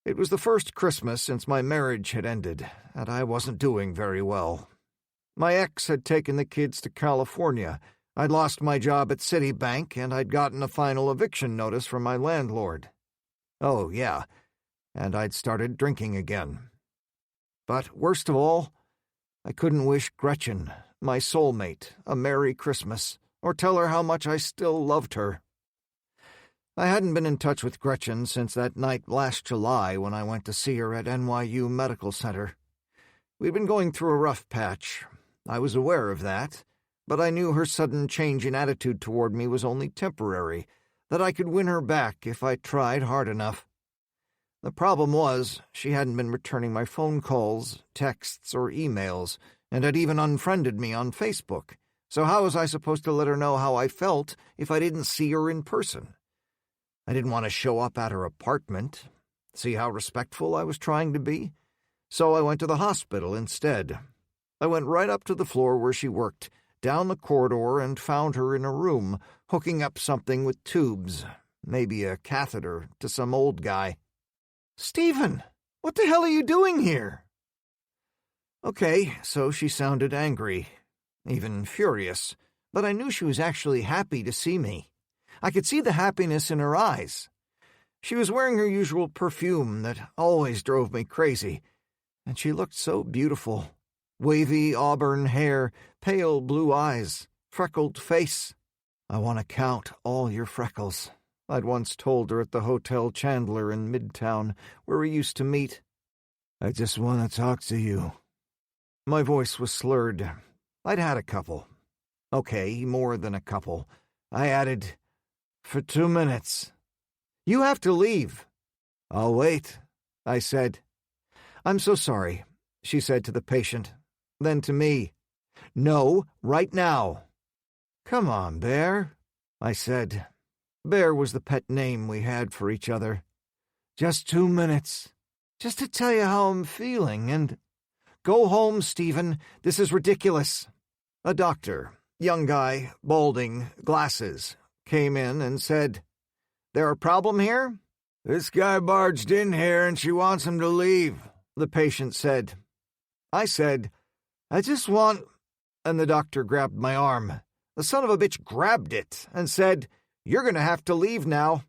It was the first Christmas since my marriage had ended, and I wasn't doing very well. My ex had taken the kids to California. I'd lost my job at Citibank, and I'd gotten a final eviction notice from my landlord. Oh, yeah, and I'd started drinking again. But worst of all, I couldn't wish Gretchen, my soulmate, a Merry Christmas, or tell her how much I still loved her. I hadn't been in touch with Gretchen since that night last July when I went to see her at NYU Medical Center. We'd been going through a rough patch. I was aware of that, but I knew her sudden change in attitude toward me was only temporary, that I could win her back if I tried hard enough. The problem was, she hadn't been returning my phone calls, texts, or emails, and had even unfriended me on Facebook. So how was I supposed to let her know how I felt if I didn't see her in person? I didn't want to show up at her apartment. See how respectful I was trying to be? So I went to the hospital instead. I went right up to the floor where she worked, down the corridor, and found her in a room, hooking up something with tubes, maybe a catheter, to some old guy. "Stephen, what the hell are you doing here?" Okay, so she sounded angry, even furious, but I knew she was actually happy to see me. I could see the happiness in her eyes. She was wearing her usual perfume that always drove me crazy, and she looked so beautiful. Wavy auburn hair, pale blue eyes, freckled face. "I want to count all your freckles," I'd once told her at the Hotel Chandler in Midtown, where we used to meet. "I just want to talk to you." My voice was slurred. I'd had a couple. Okay, more than a couple. I added, "For 2 minutes." "You have to leave." "I'll wait," I said. "I'm so sorry," she said to the patient. Then to me, "No, right now." "Come on, Bear," I said. Bear was the pet name we had for each other. "Just 2 minutes. Just to tell you how I'm feeling, and—" "Go home, Stephen. This is ridiculous." A doctor, young guy, balding, glasses, came in and said, "There a problem here?" "This guy barged in here and she wants him to leave," the patient said. I said, "I just want—" and the doctor grabbed my arm. The son of a bitch grabbed it and said, "You're going to have to leave now.